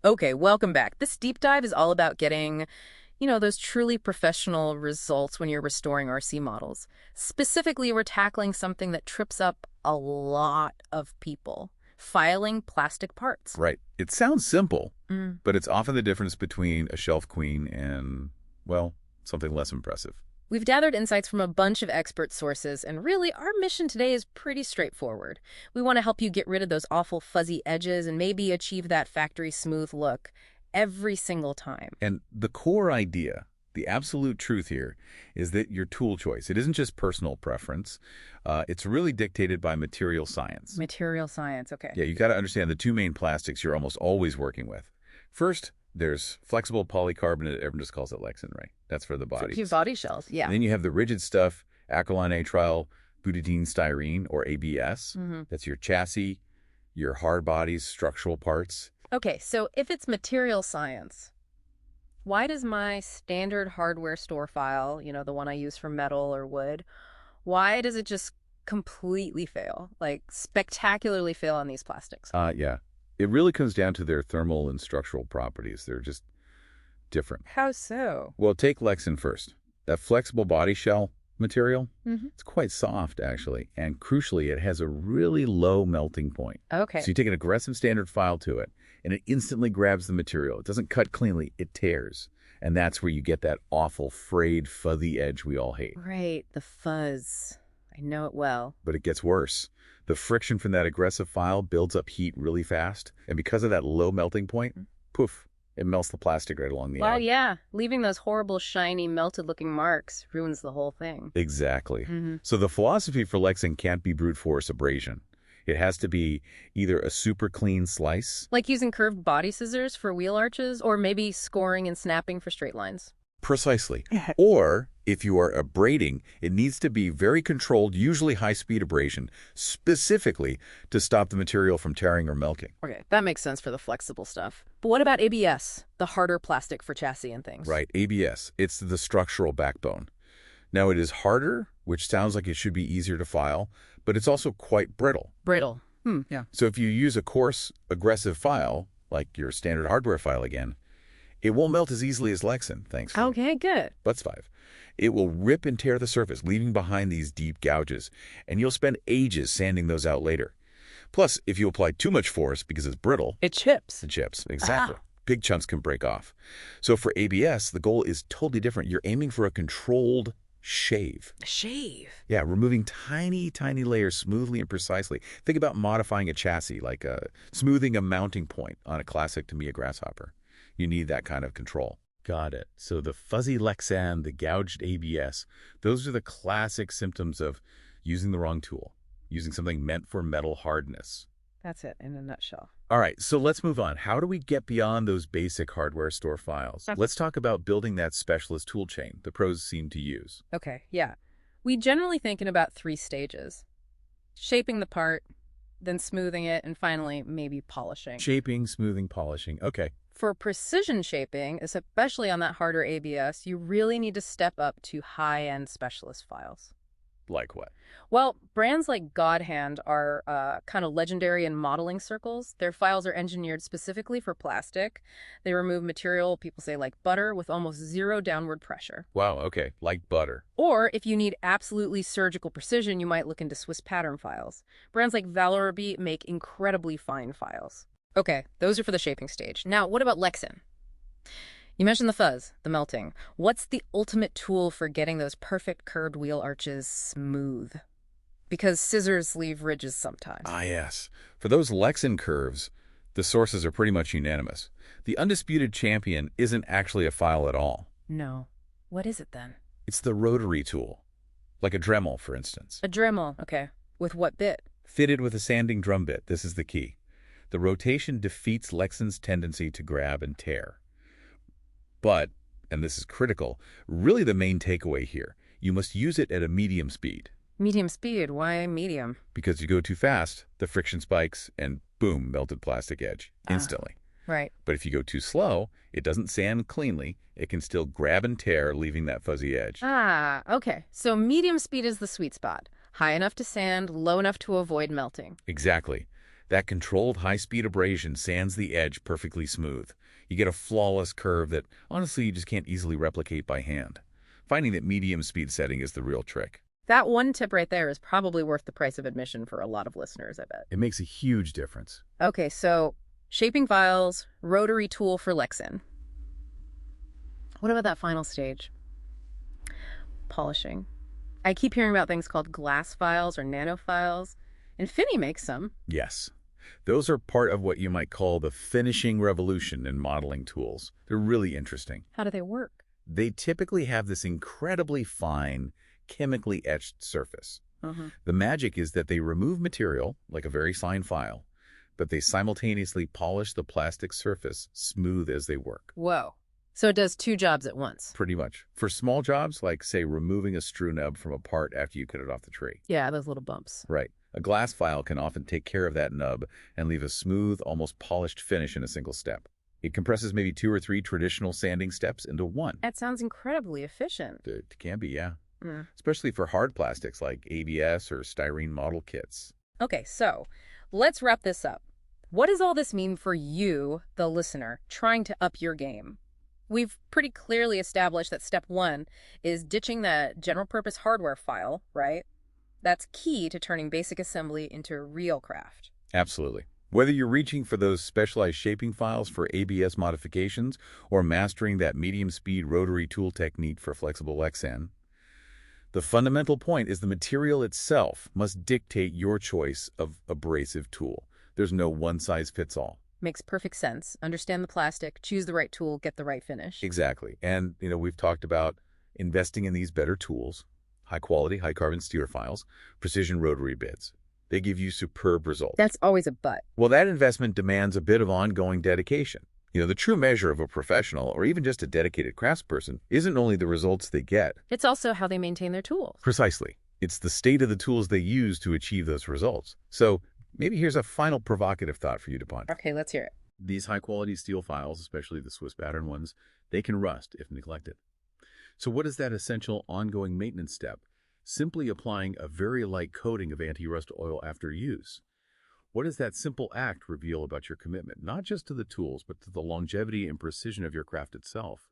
Okay, welcome back. This deep dive is all about getting, those truly professional results when you're restoring RC models. Specifically, we're tackling something that trips up a lot of people, filing plastic parts. Right. It sounds simple, Mm. but it's often the difference between a shelf queen and, well, something less impressive. We've gathered insights from a bunch of expert sources, and really, our mission today is pretty straightforward. We want to help you get rid of those awful fuzzy edges and maybe achieve that factory smooth look every single time. And the core idea, the absolute truth here, is that your tool choice, it isn't just personal preference. It's really dictated by material science. Material science, okay. Yeah, you got to understand the two main plastics you're almost always working with. First, there's flexible polycarbonate. Everyone just calls it Lexan, right? That's for the body. Few body shells, yeah. And then you have the rigid stuff, Acrylonitrile Butadiene Styrene, or ABS. That's your chassis, your hard bodies, structural parts. Okay, so if it's material science, why does my standard hardware store file, the one I use for metal or wood, why does it just completely fail? Like spectacularly fail on these plastics? Yeah. It really comes down to their thermal and structural properties. They're just different. How so? Well, take Lexan first. That flexible body shell material, it's quite soft, actually. And crucially, it has a really low melting point. Okay. So you take an aggressive standard file to it, and it instantly grabs the material. It doesn't cut cleanly. It tears. And that's where you get that awful, frayed, fuzzy edge we all hate. Right, the fuzz. I know it well. But it gets worse. The friction from that aggressive file builds up heat really fast. And because of that low melting point, poof, it melts the plastic right along the Well, edge. yeah, leaving those horrible, shiny, melted-looking marks ruins the whole thing. Exactly. So the philosophy for Lexan can't be brute force abrasion. It has to be either a super clean slice. Like using curved body scissors for wheel arches, or maybe scoring and snapping for straight lines. Precisely. Or, if you are abrading, it needs to be very controlled, usually high-speed abrasion, specifically to stop the material from tearing or melting. Okay, that makes sense for the flexible stuff. But what about ABS, the harder plastic for chassis and things? Right, ABS. It's the structural backbone. Now, it is harder, which sounds like it should be easier to file, but it's also quite brittle. Brittle. Yeah. So if you use a coarse, aggressive file, like your standard hardware file again, it won't melt as easily as Lexan, thankfully. Okay, good. But it's 5. It will rip and tear the surface, leaving behind these deep gouges, and you'll spend ages sanding those out later. Plus, if you apply too much force because it's brittle, It chips. it chips. Exactly. Big chunks can break off. So for ABS, the goal is totally different. You're aiming for a controlled shave. Shave. Yeah, removing tiny, tiny layers smoothly and precisely. Think about modifying a chassis, like smoothing a mounting point on a classic Tamiya grasshopper. You need that kind of control. Got it. So the fuzzy Lexan, the gouged ABS, those are the classic symptoms of using the wrong tool, using something meant for metal hardness. That's it in a nutshell. All right, so let's move on. How do we get beyond those basic hardware store files? Let's talk about building that specialist tool chain the pros seem to use. Okay, yeah. We generally think in about 3 stages. Shaping the part, then smoothing it, and finally maybe polishing. Shaping, smoothing, polishing. Okay. For precision shaping, especially on that harder ABS, you really need to step up to high-end specialist files. Like what? Well, brands like Godhand are kind of legendary in modeling circles. Their files are engineered specifically for plastic. They remove material, people say like butter, with almost 0 downward pressure. Wow, okay. Like butter. Or if you need absolutely surgical precision, you might look into Swiss pattern files. Brands like Valorby make incredibly fine files. Okay, those are for the shaping stage. Now, what about Lexan? You mentioned the fuzz, the melting. What's the ultimate tool for getting those perfect curved wheel arches smooth? Because scissors leave ridges sometimes. Ah, yes. For those Lexan curves, the sources are pretty much unanimous. The undisputed champion isn't actually a file at all. No. What is it then? It's the rotary tool, like a Dremel, for instance. A Dremel, okay. With what bit? Fitted with a sanding drum bit, this is the key. The rotation defeats Lexan's tendency to grab and tear. But, and this is critical, really the main takeaway here, you must use it at a medium speed. Medium speed. Why medium? Because you go too fast, the friction spikes, and boom, melted plastic edge, instantly. Right. But if you go too slow, it doesn't sand cleanly. It can still grab and tear, leaving that fuzzy edge. Ah, okay. So medium speed is the sweet spot. High enough to sand, low enough to avoid melting. Exactly. That controlled high-speed abrasion sands the edge perfectly smooth. You get a flawless curve that, honestly, you just can't easily replicate by hand. Finding that medium speed setting is the real trick. That one tip right there is probably worth the price of admission for a lot of listeners, I bet. It makes a huge difference. Okay, so shaping files, rotary tool for Lexan. What about that final stage? Polishing. I keep hearing about things called glass files or nanofiles, and Finney makes some. Yes. Those are part of what you might call the finishing revolution in modeling tools. They're really interesting. How do they work? They typically have this incredibly fine, chemically etched surface. The magic is that they remove material, like a very fine file, but they simultaneously polish the plastic surface smooth as they work. Whoa. So it does two jobs at once. Pretty much. For small jobs, like, say, removing a screw nub from a part after you cut it off the tree. Yeah, those little bumps. Right. A glass file can often take care of that nub and leave a smooth, almost polished finish in a single step. It compresses maybe 2 or 3 traditional sanding steps into one. That sounds incredibly efficient. It can be, yeah. Especially for hard plastics like ABS or styrene model kits. Okay, so let's wrap this up. What does all this mean for you, the listener, trying to up your game? We've pretty clearly established that step 1 is ditching that general-purpose hardware file, right? That's key to turning basic assembly into real craft. Absolutely. Whether you're reaching for those specialized shaping files for ABS modifications or mastering that medium-speed rotary tool technique for flexible Lexan, the fundamental point is the material itself must dictate your choice of abrasive tool. There's no one-size-fits-all. Makes perfect sense. Understand the plastic, choose the right tool, get the right finish. Exactly. And, we've talked about investing in these better tools, high-quality, high-carbon steer files, precision rotary bits. They give you superb results. That's always a but. Well, that investment demands a bit of ongoing dedication. The true measure of a professional or even just a dedicated craftsperson isn't only the results they get. It's also how they maintain their tools. Precisely. It's the state of the tools they use to achieve those results. So maybe here's a final provocative thought for you to ponder. Okay, let's hear it. These high-quality steel files, especially the Swiss pattern ones, they can rust if neglected. So what is that essential ongoing maintenance step? Simply applying a very light coating of anti-rust oil after use. What does that simple act reveal about your commitment, not just to the tools, but to the longevity and precision of your craft itself?